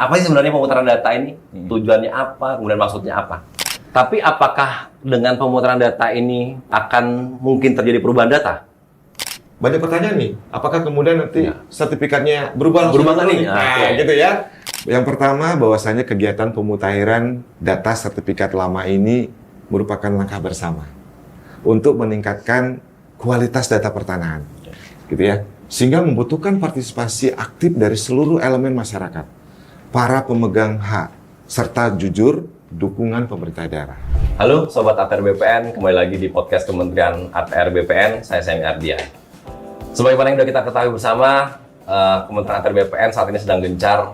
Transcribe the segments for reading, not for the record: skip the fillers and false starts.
apa sih sebenarnya pemutaran data ini? Tujuannya apa? Kemudian maksudnya apa? Tapi apakah dengan pemutaran data ini akan mungkin terjadi perubahan data? Banyak pertanyaan nih. Apakah kemudian nanti sertifikatnya berubah nih? Nah, gitu ya. Yang pertama, bahwasanya kegiatan pemutakhiran data sertifikat lama ini merupakan langkah bersama untuk meningkatkan kualitas data pertanahan, gitu ya. Sehingga membutuhkan partisipasi aktif dari seluruh elemen masyarakat, para pemegang hak, serta jujur dukungan pemerintah daerah. Halo Sobat ATR BPN, kembali lagi di podcast Kementerian ATR BPN, saya Semi Ardian. Sebagaimana yang sudah kita ketahui bersama, Kementerian ATR BPN saat ini sedang gencar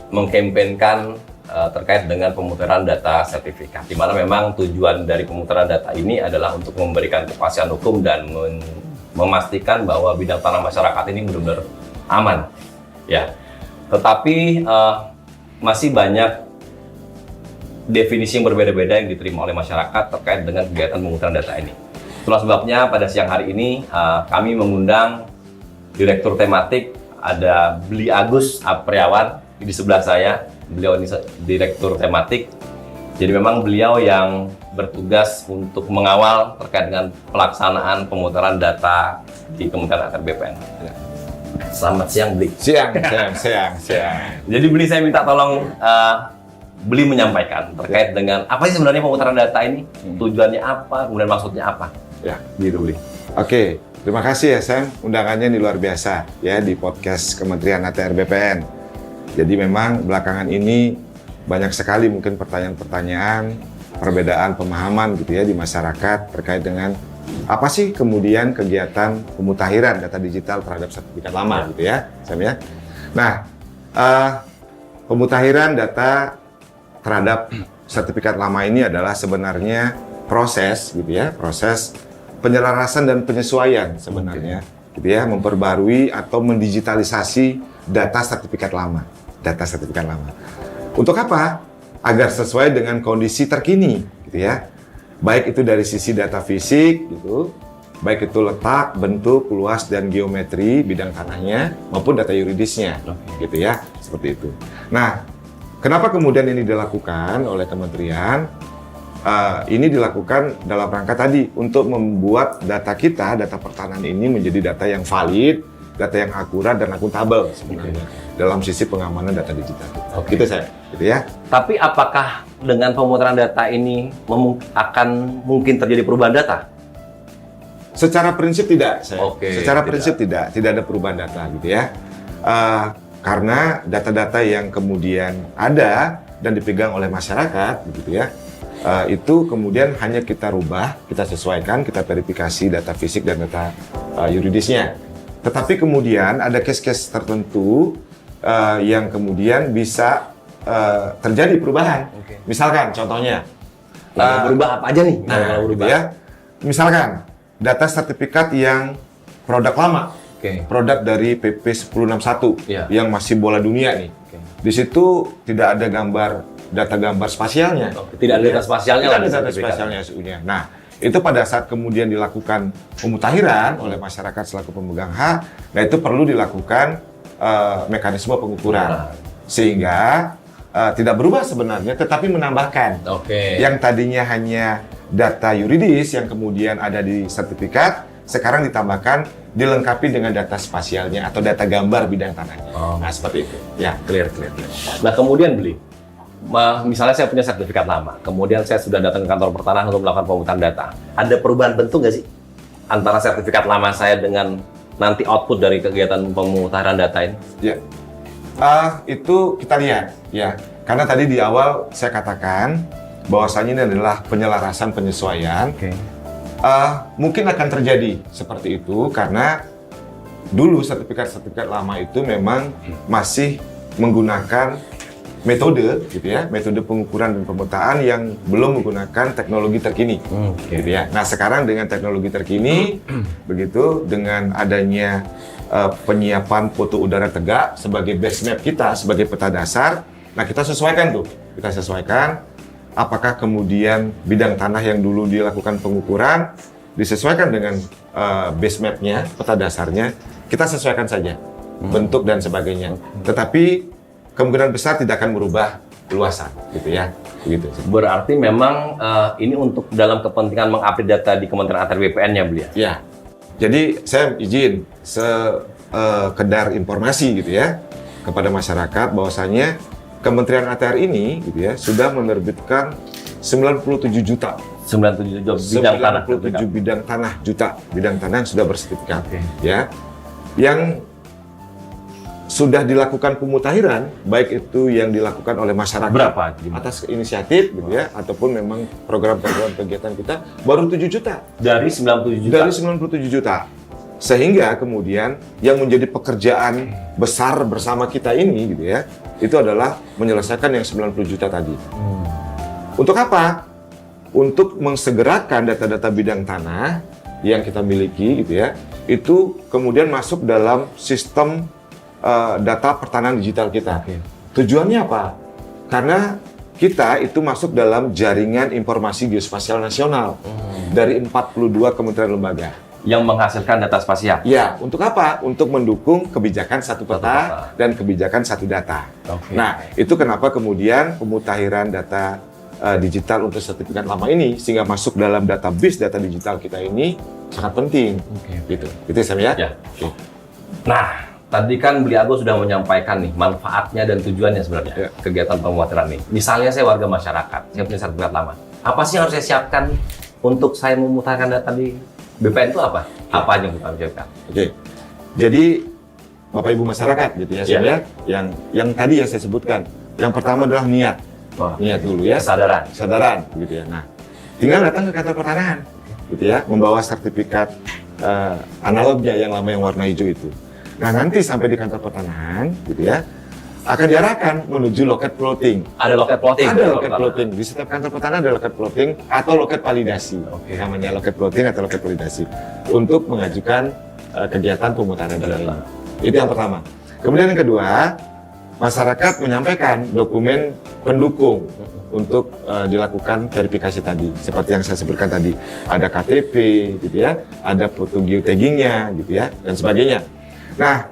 mengkampanyekan terkait dengan pemutaran data sertifikat, di mana memang tujuan dari pemutaran data ini adalah untuk memberikan kepastian hukum dan memastikan bahwa bidang tanah masyarakat ini benar-benar aman. Ya, tetapi masih banyak definisi yang berbeda-beda yang diterima oleh masyarakat terkait dengan kegiatan pemutaran data ini. Itulah sebabnya pada siang hari ini kami mengundang Direktur Tematik, ada Bli Agus Apriawan di sebelah saya. Beliau ini Direktur Tematik. Jadi memang beliau yang bertugas untuk mengawal terkait dengan pelaksanaan pemutaran data di Kementerian ATR BPN. Selamat siang, Bli. Siang. Jadi Bli, saya minta tolong Beli menyampaikan terkait dengan apa sih sebenarnya pemutaran data ini, tujuannya apa, kemudian maksudnya apa. Ya, gitu Beli. Oke, terima kasih ya Sam, undangannya ini luar biasa ya di podcast Kementerian ATR BPN. Jadi memang belakangan ini banyak sekali mungkin pertanyaan-pertanyaan, perbedaan pemahaman gitu ya di masyarakat terkait dengan apa sih kemudian kegiatan pemutakhiran data digital terhadap sertifikat lama gitu ya, Sam ya. Nah, pemutakhiran data terhadap sertifikat lama ini adalah sebenarnya proses gitu ya, proses penyelarasan dan penyesuaian sebenarnya gitu ya, memperbarui atau mendigitalisasi data sertifikat lama. Untuk apa? Agar sesuai dengan kondisi terkini gitu ya. Baik itu dari sisi data fisik gitu, baik itu letak, bentuk, luas dan geometri bidang tanahnya maupun data yuridisnya gitu ya, seperti itu. Nah, kenapa kemudian ini dilakukan oleh kementerian? Ini dilakukan dalam rangka tadi untuk membuat data kita, data pertanahan ini menjadi data yang valid, data yang akurat dan akuntabel sebenarnya dalam sisi pengamanan data digital. Gitu saya, gitu ya. Tapi apakah dengan pemutaran data ini akan mungkin terjadi perubahan data? Secara prinsip tidak, saya. Secara tidak. prinsip tidak ada perubahan data gitu ya. Karena data-data yang kemudian ada dan dipegang oleh masyarakat, begitu ya, itu kemudian hanya kita rubah, kita sesuaikan, kita verifikasi data fisik dan data yuridisnya. Tetapi kemudian ada case-case tertentu yang kemudian bisa terjadi perubahan. Misalkan, contohnya, berubah apa aja nih? Gitu ya. Misalkan data sertifikat yang produk lama. Produk dari PP 1061 yang masih bola dunia nih. Di situ tidak ada data gambar spasialnya. Tidak ada data spasialnya. Tidak ada data spasialnya sebenarnya. Nah, itu pada saat kemudian dilakukan pemutakhiran oleh masyarakat selaku pemegang hak, nah itu perlu dilakukan mekanisme pengukuran sehingga tidak berubah sebenarnya, tetapi menambahkan yang tadinya hanya data yuridis yang kemudian ada di sertifikat, sekarang ditambahkan dilengkapi dengan data spasialnya atau data gambar bidang tanahnya. Nah, seperti itu. Ya, clear. Nah, kemudian Beli, misalnya saya punya sertifikat lama, kemudian saya sudah datang ke kantor pertanahan untuk melakukan pemutaran data. Ada perubahan bentuk nggak sih antara sertifikat lama saya dengan nanti output dari kegiatan pemutaran data ini? Ya, itu kita lihat ya. Karena tadi di awal saya katakan bahwasanya ini adalah penyelarasan penyesuaian. Mungkin akan terjadi seperti itu karena dulu sertifikat lama itu memang masih menggunakan metode gitu ya, metode pengukuran dan pemetaan yang belum menggunakan teknologi terkini gitu ya. Nah, sekarang dengan teknologi terkini begitu, dengan adanya penyiapan foto udara tegak sebagai base map kita, sebagai peta dasar, nah kita sesuaikan apakah kemudian bidang tanah yang dulu dilakukan pengukuran disesuaikan dengan base map-nya, peta dasarnya, kita sesuaikan saja bentuk dan sebagainya. Tetapi kemungkinan besar tidak akan merubah luasan, gitu ya. Begitu. Berarti memang ini untuk dalam kepentingan mengupdate data di Kementerian ATR BPN-nya, beliau. Ya. Jadi saya izin sekedar informasi gitu ya kepada masyarakat bahwasanya Kementerian ATR ini gitu ya sudah menerbitkan 97 juta 97 bidang tanah. 97 bidang tanah juta bidang tanah yang sudah bersertifikat, Oke. ya, yang sudah dilakukan pemutakhiran, baik itu yang dilakukan oleh masyarakat Berapa? atas inisiatif gitu ya, ataupun memang program-program kegiatan kita baru 7 juta Dari 97 juta. dari 97 juta. Sehingga kemudian yang menjadi pekerjaan besar bersama kita ini gitu ya, itu adalah menyelesaikan yang 90 juta tadi. Untuk apa? Untuk mensegerakan data-data bidang tanah yang kita miliki gitu ya, itu kemudian masuk dalam sistem data pertanahan digital kita. Oke. Tujuannya apa? Karena kita itu masuk dalam jaringan informasi geospasial nasional dari 42 kementerian lembaga. Yang menghasilkan data spasial. Ya, untuk apa? Untuk mendukung kebijakan satu peta dan kebijakan satu data. Oke. Nah, itu kenapa kemudian pemutakhiran data digital untuk sertifikat lama ini sehingga masuk dalam database data digital kita ini sangat penting. Oke. Gitu. Itu Sam ya? Ya. Oke. Nah, tadi kan Beli Ago sudah menyampaikan nih manfaatnya dan tujuannya sebenarnya Ya. kegiatan pemutakhiran ini. Misalnya saya warga masyarakat, saya punya sertifikat lama. Apa sih yang harus saya siapkan untuk saya memutahirkan data di BPN itu apa? Apa aja yang kita siapkan? Oke. Jadi Bapak Ibu masyarakat gitu ya, Sam Ya. ya. Yang tadi yang saya sebutkan. Yang pertama adalah niat. Wah, Niat dulu ya. kesadaran. Gitu ya. Nah, tinggal datang ke kantor pertanahan gitu ya, membawa sertifikat analognya yang lama yang warna hijau itu. Nah, nanti sampai di kantor pertanahan gitu ya, akan diarahkan menuju loket plotting. Ada loket plotting. Ada loket plotting. Di setiap kantor pertanahan ada loket plotting atau loket validasi. Oke. Namanya loket plotting atau loket validasi untuk mengajukan kegiatan pemutahiran data ini. Itu yang pertama. Kemudian yang kedua, masyarakat menyampaikan dokumen pendukung untuk dilakukan verifikasi tadi. Seperti yang saya sebutkan tadi, ada KTP gitu ya, ada foto geotaggingnya gitu ya, dan sebagainya. Nah,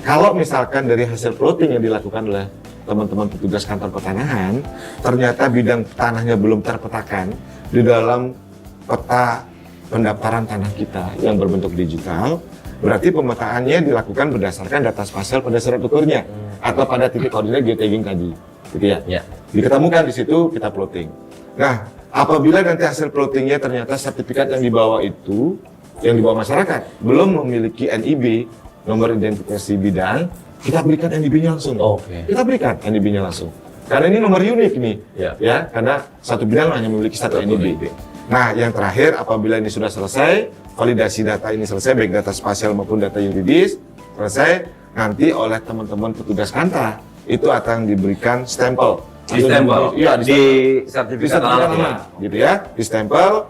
kalau misalkan dari hasil plotting yang dilakukan oleh teman-teman petugas kantor pertanahan, ternyata bidang tanahnya belum terpetakan di dalam peta pendaftaran tanah kita yang berbentuk digital, berarti pemetaannya dilakukan berdasarkan data spasial pada surat ukurnya atau pada titik koordinat geotagging tadi, gitu ya. Ya. Diketemukan di situ, kita plotting. Nah, apabila nanti hasil plottingnya ternyata sertifikat yang dibawa itu, yang dibawa masyarakat, belum memiliki NIB, nomor identifikasi bidang, kita berikan NIB-nya langsung. Oke. Kita berikan NIB-nya langsung. Karena ini nomor unik nih, Ya. karena satu bidang hanya memiliki satu NIB. Nah, yang terakhir, apabila ini sudah selesai, validasi data ini selesai, baik data spasial maupun data yuridis, selesai, nanti oleh teman-teman petugas kantor, itu akan diberikan stempel. Di-stempel? Iya, Di sertifikat sertifikat tanah. lama, gitu ya, di-stempel,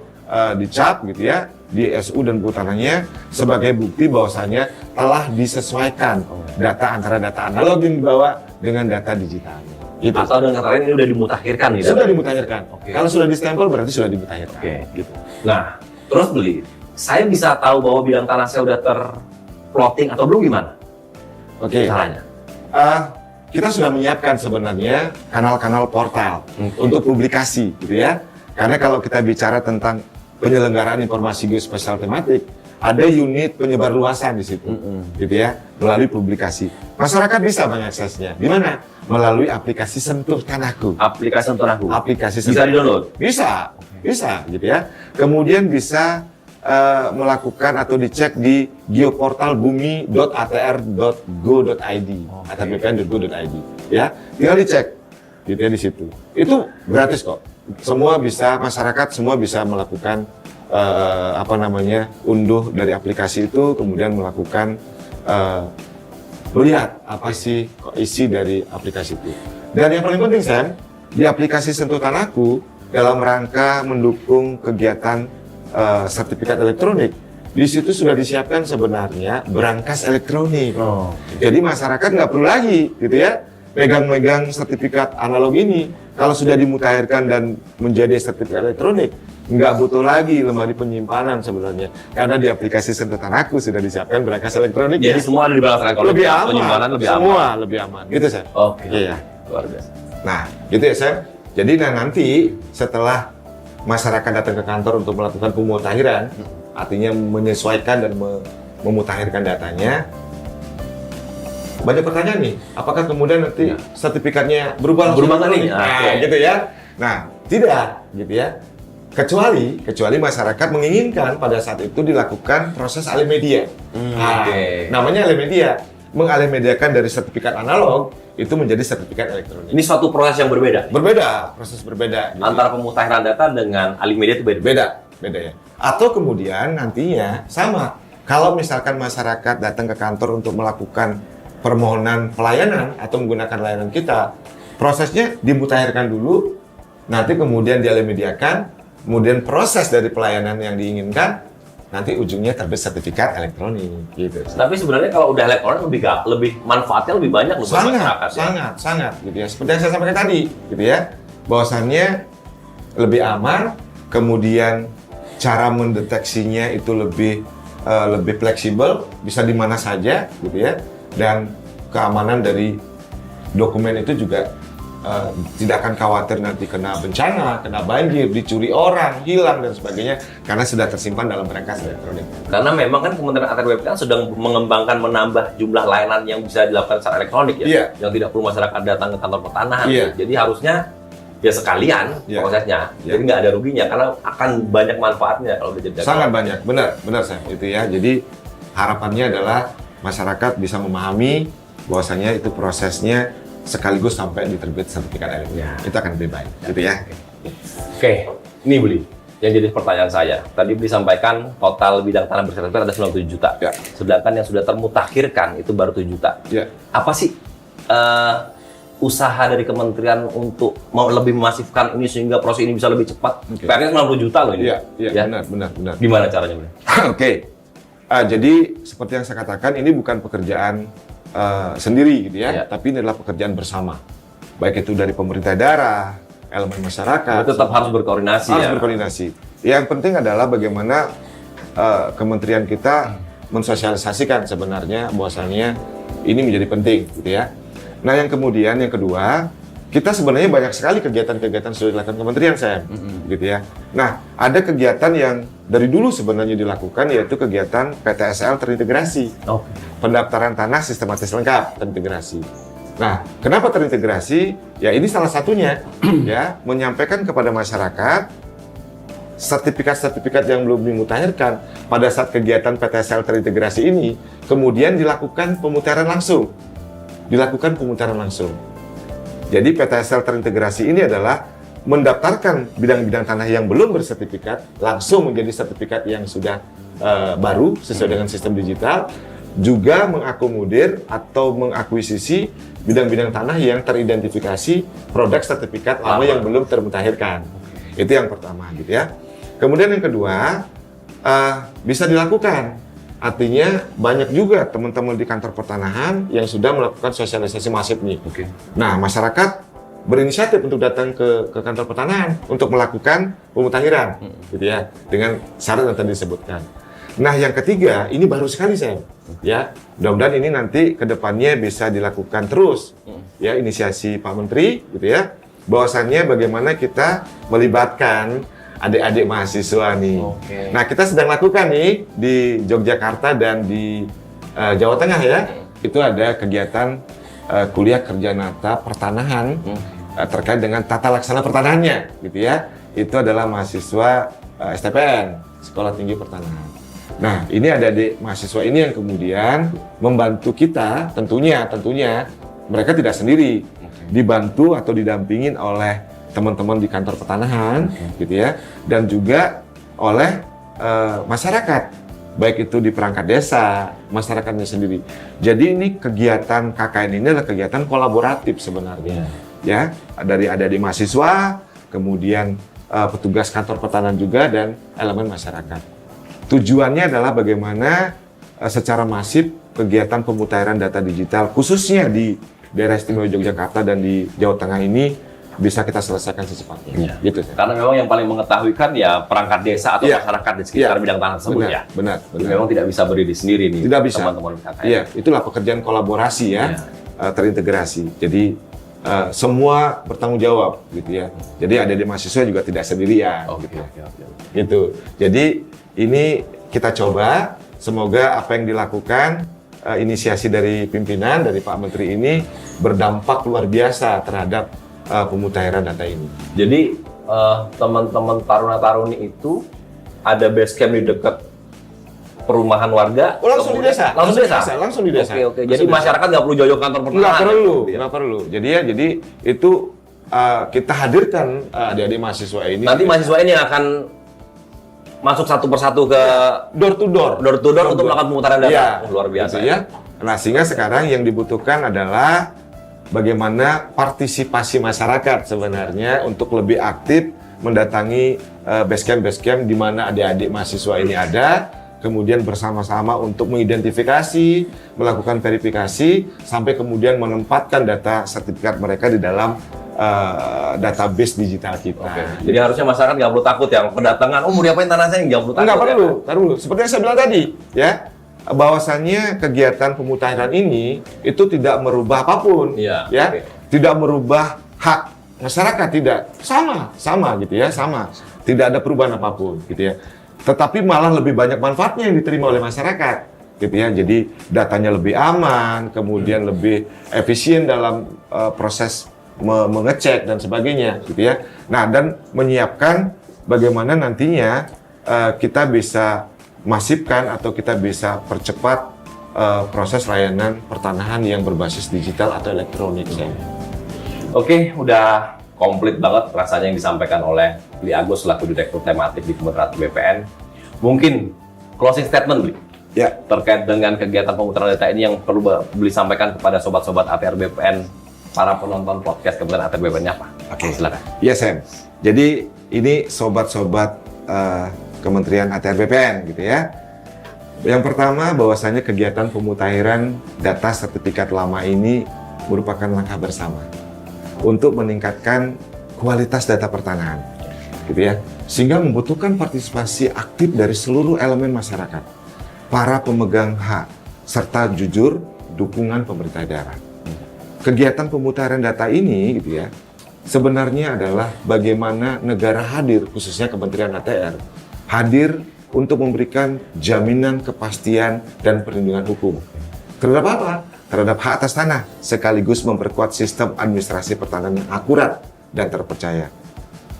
dicap, gitu ya, di SU dan butanannya sebagai bukti bahwasannya telah disesuaikan data antara data analog yang dibawa dengan data digital. Gitu. Atau dengan kata lain ini udah dimutakhirkan gitu. Sudah dimutakhirkan. Oke. Kalau sudah di-stempel berarti sudah dimutakhirkan. Oke. Gitu. Nah, terus Beli, saya bisa tahu bahwa bidang tanah saya udah terplotting atau belum gimana Oke. caranya? Kita sudah menyiapkan sebenarnya kanal-kanal portal untuk publikasi, gitu ya. Karena kalau kita bicara tentang penyelenggaraan informasi geospasial tematik, ada unit penyebarluasan di situ, gitu ya, melalui publikasi. Masyarakat bisa mengaksesnya. Di mana? Melalui aplikasi Sentuh Tanahku. Aplikasi untuk aku. Aplikasi Bisa di-download? Bisa, gitu ya. Kemudian bisa melakukan atau dicek di geoportalbumi.atr.go.id atau bpn.go.id, ya. Tinggal dicek, gitu ya, di situ. Itu gratis kok. Semua bisa, masyarakat semua bisa melakukan unduh dari aplikasi itu, kemudian melakukan melihat apa sih isi dari aplikasi itu. Dan yang paling penting, Sam, di aplikasi Sentuh Tanahku dalam rangka mendukung kegiatan sertifikat elektronik, di situ sudah disiapkan sebenarnya berangkas elektronik. Jadi masyarakat nggak perlu lagi, gitu ya, megang-megang sertifikat analog ini. Kalau sudah dimutakhirkan dan menjadi sertifikat elektronik, nggak butuh lagi lemari penyimpanan sebenarnya. Karena di aplikasi Sentuh Tanahku sudah disiapkan berangkas elektronik. Jadi semua ada di belakang elektronik. Lebih aman. Penyimpanan lebih aman. Semua lebih aman. Gitu, Sam. Oke. Iya. Luar biasa. Nah, gitu ya Sam. Jadi nanti setelah masyarakat datang ke kantor untuk melakukan pemutahiran, artinya menyesuaikan dan memutakhirkan datanya, banyak pertanyaan nih, apakah kemudian nanti sertifikatnya berubah Berubah nih? Nah, gitu ya. Nah, tidak, gitu ya. Kecuali masyarakat menginginkan pada saat itu dilakukan proses alih media. Namanya alih media, mengalih mediakan dari sertifikat analog itu menjadi sertifikat elektronik. Ini suatu proses yang berbeda. Proses berbeda. Gitu Antara pemutakhiran data dengan alih media itu beda. Beda ya. Atau kemudian nantinya sama. Kalau misalkan masyarakat datang ke kantor untuk melakukan permohonan pelayanan atau menggunakan layanan kita, prosesnya dimutakhirkan dulu, nanti kemudian dialih mediakan, kemudian proses dari pelayanan yang diinginkan, nanti ujungnya terbit sertifikat elektronik gitu. Tapi sebenarnya kalau udah elektronik lebih manfaatnya lebih banyak loh buat masyarakat. Sangat gitu ya. Seperti yang saya sampaikan tadi, gitu ya. Bahwasannya lebih aman, kemudian cara mendeteksinya itu lebih fleksibel, bisa di mana saja gitu ya. Dan keamanan dari dokumen itu juga tidak akan khawatir nanti kena bencana, kena banjir, dicuri orang, hilang dan sebagainya karena sudah tersimpan dalam berangkas elektronik. Karena memang kan Kementerian ATR BPN sedang mengembangkan menambah jumlah layanan yang bisa dilakukan secara elektronik ya, Iya. yang tidak perlu masyarakat datang ke kantor pertanahan. Iya. Jadi harusnya ya sekalian prosesnya, jadi nggak ada ruginya karena akan banyak manfaatnya kalau udah jadi. Sangat banyak, benar saya itu ya. Jadi harapannya adalah masyarakat bisa memahami bahwasanya itu prosesnya sekaligus sampai diterbit sertifikat elektronik. Itu akan lebih baik, gitu ya. Oke, ini Beli. Yang jadi pertanyaan saya, tadi Beli sampaikan total bidang tanah bersertifikat ada 97 juta. Ya. Sedangkan yang sudah termutakhirkan itu baru 7 juta. Ya. Apa sih usaha dari kementerian untuk mau lebih memasifkan ini sehingga proses ini bisa lebih cepat? Oke. PR-nya 90 juta loh ini. Iya, Ya. benar. Gimana caranya, Beli? Oke. Jadi seperti yang saya katakan, ini bukan pekerjaan sendiri gitu ya, tapi ini adalah pekerjaan bersama. Baik itu dari pemerintah daerah, elemen masyarakat. Tetap harus berkoordinasi harus ya. berkoordinasi. Yang penting adalah bagaimana kementerian kita mensosialisasikan sebenarnya bahwasannya ini menjadi penting gitu ya. Nah, yang kedua, kita sebenarnya banyak sekali kegiatan-kegiatan sudah dilakukan kementerian saya, gitu ya. Nah, ada kegiatan yang dari dulu sebenarnya dilakukan yaitu kegiatan PTSL terintegrasi, pendaftaran tanah sistematis lengkap terintegrasi. Nah, kenapa terintegrasi? Ya ini salah satunya, ya menyampaikan kepada masyarakat sertifikat-sertifikat yang belum dimutakhirkan pada saat kegiatan PTSL terintegrasi ini, kemudian dilakukan pemutahiran langsung. Jadi PTSL terintegrasi ini adalah mendaftarkan bidang-bidang tanah yang belum bersertifikat langsung menjadi sertifikat yang sudah baru sesuai dengan sistem digital, juga mengakomodir atau mengakuisisi bidang-bidang tanah yang teridentifikasi produk sertifikat lama yang belum termutakhirkan. Itu yang pertama gitu ya. Kemudian yang kedua, bisa dilakukan. Artinya banyak juga teman-teman di kantor pertanahan yang sudah melakukan sosialisasi masif nih. Nah, masyarakat berinisiatif untuk datang ke kantor pertanahan untuk melakukan pemutakhiran, gitu ya, dengan syarat yang tadi disebutkan. Nah, yang ketiga, ini baru sekali saya, ya, mudah-mudahan ini nanti ke depannya bisa dilakukan terus, ya, inisiasi Pak Menteri, gitu ya, bahwasannya bagaimana kita melibatkan adik-adik mahasiswa nih. Nah, kita sedang lakukan nih di Yogyakarta dan di Jawa Tengah ya. Itu ada kegiatan kuliah kerja nyata pertanahan terkait dengan tata laksana pertanahannya, gitu ya. Itu adalah mahasiswa STPN, Sekolah Tinggi Pertanahan. Nah, ini ada adik mahasiswa ini yang kemudian membantu kita, tentunya mereka tidak sendiri, dibantu atau didampingin oleh teman-teman di kantor pertanahan, gitu ya, dan juga oleh masyarakat, baik itu di perangkat desa, masyarakatnya sendiri. Jadi ini kegiatan KKN ini adalah kegiatan kolaboratif sebenarnya, ya, dari adik-adik mahasiswa, kemudian petugas kantor pertanahan juga dan elemen masyarakat. Tujuannya adalah bagaimana secara masif kegiatan pemutakhiran data digital, khususnya di daerah istimewa Yogyakarta dan di Jawa Tengah ini bisa kita selesaikan secepatnya. Gitu. Karena memang yang paling mengetahui kan ya perangkat desa atau masyarakat di sekitar bidang tanah tersebut. Benar. Memang tidak bisa berdiri sendiri nih. Tidak bisa. Teman-teman KKN. Iya, itulah pekerjaan kolaborasi ya, terintegrasi. Jadi semua bertanggung jawab gitu ya. Jadi adik-adik mahasiswa juga tidak sendirian. Oke. Gitu. Jadi ini kita coba, semoga apa yang dilakukan inisiasi dari pimpinan dari Pak Menteri ini berdampak luar biasa terhadap pemutahiran data ini. Jadi teman-teman taruna-taruni itu ada base camp di dekat perumahan warga. Langsung di desa. Langsung di desa. Oke. Jadi masyarakat nggak perlu jauh kantor pertanahan. Nggak perlu. Jadi itu kita hadirkan adik-adik mahasiswa ini. Nanti mahasiswa ini akan masuk satu persatu ke door to door untuk melakukan pemutaran data. Ya, Luar biasa gitu ya. Nah, sehingga sekarang yang dibutuhkan adalah bagaimana partisipasi masyarakat sebenarnya untuk lebih aktif mendatangi base camp di mana adik-adik mahasiswa ini ada, kemudian bersama-sama untuk mengidentifikasi, melakukan verifikasi, sampai kemudian menempatkan data sertifikat mereka di dalam database digital kita. Oke. Jadi harusnya masyarakat nggak perlu takut yang kedatangan, mau diapain tanah saya, nggak perlu takut. Nggak perlu. Seperti yang saya bilang tadi, ya, bahwasannya kegiatan pemutahiran ini itu tidak merubah apapun, Iya, ya, oke. tidak merubah hak masyarakat, tidak, sama gitu ya, sama, tidak ada perubahan apapun, gitu ya. Tetapi malah lebih banyak manfaatnya yang diterima oleh masyarakat, gitu ya. Jadi datanya lebih aman, kemudian lebih efisien dalam proses mengecek dan sebagainya, gitu ya. Nah, dan menyiapkan bagaimana nantinya kita bisa masifkan atau kita bisa percepat proses layanan pertanahan yang berbasis digital atau elektronik. Oke, udah komplit banget rasanya yang disampaikan oleh Bli Agus selaku Direktur Tematik di Kementerian BPN. Mungkin closing statement, Bli, Ya, terkait dengan kegiatan pemutaran data ini yang perlu Bli sampaikan kepada sobat-sobat ATR BPN, para penonton podcast Kementerian ATR BPN-nya apa? Oke. Silakan. ya Sam. Jadi ini sobat-sobat Kementerian ATR BPN gitu ya. Yang pertama bahwasanya kegiatan pemutahiran data sertifikat lama ini merupakan langkah bersama untuk meningkatkan kualitas data pertanahan, gitu ya. Sehingga membutuhkan partisipasi aktif dari seluruh elemen masyarakat, para pemegang hak, serta jujur dukungan pemerintah daerah. Kegiatan pemutahiran data ini, gitu ya, sebenarnya adalah bagaimana negara hadir, khususnya Kementerian ATR, hadir untuk memberikan jaminan kepastian dan perlindungan hukum. Terhadap apa? Terhadap hak atas tanah, sekaligus memperkuat sistem administrasi pertanahan yang akurat dan terpercaya.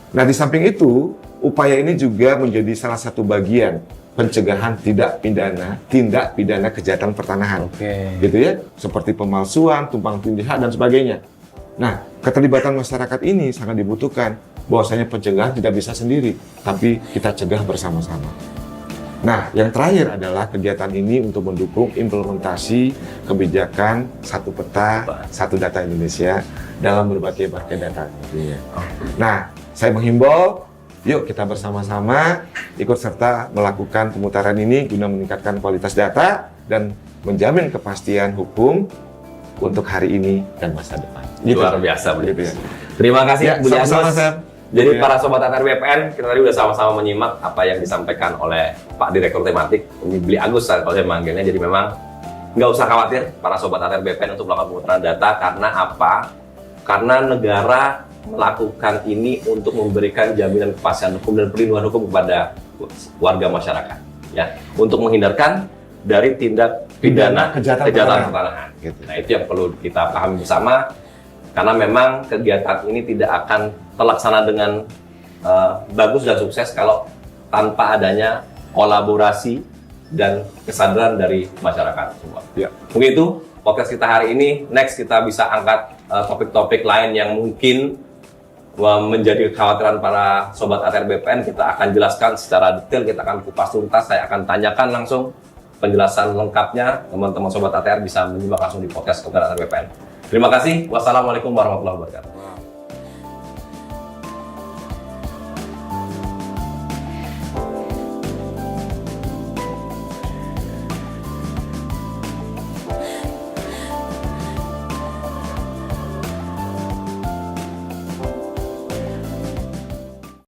Nah, di samping itu, upaya ini juga menjadi salah satu bagian pencegahan tindak pidana kejahatan pertanahan. Oke. Gitu ya, seperti pemalsuan, tumpang tindih hak, dan sebagainya. Nah, keterlibatan masyarakat ini sangat dibutuhkan, bahwasanya pencegahan tidak bisa sendiri, tapi kita cegah bersama-sama. Nah, yang terakhir adalah kegiatan ini untuk mendukung implementasi kebijakan satu peta, satu data Indonesia dalam berbagai data. Nah, saya menghimbau, yuk kita bersama-sama ikut serta melakukan pemutaran ini guna meningkatkan kualitas data dan menjamin kepastian hukum untuk hari ini dan masa depan. Luar biasa, Bli. Gitu ya. Terima kasih, Ya, Bli sama-sama, Agus. Sam. Jadi Ya. para sobat ATR BPN, kita tadi udah sama-sama menyimak apa yang disampaikan oleh Pak Direktur Tematik, ini Bli Agus kalau saya manggilnya. Jadi memang nggak usah khawatir para sobat ATR BPN untuk melakukan pemutaran data. Karena apa? Karena negara melakukan ini untuk memberikan jaminan kepastian hukum dan perlindungan hukum kepada warga masyarakat, ya, untuk menghindarkan dari tindak pidana kejahatan pertanahan. Gitu. Nah, itu yang perlu kita pahami bersama, karena memang kegiatan ini tidak akan terlaksana dengan bagus dan sukses kalau tanpa adanya kolaborasi dan kesadaran dari masyarakat semua. Ya. Mungkin itu podcast kita hari ini. Next kita bisa angkat topik-topik lain yang mungkin menjadi kekhawatiran para sobat ATR BPN. Kita akan jelaskan secara detail, kita akan kupas tuntas. Saya akan tanyakan langsung penjelasan lengkapnya. Teman-teman sobat ATR bisa menyimak langsung di podcast Kementerian ATR BPN. Terima kasih. Wassalamualaikum warahmatullahi wabarakatuh.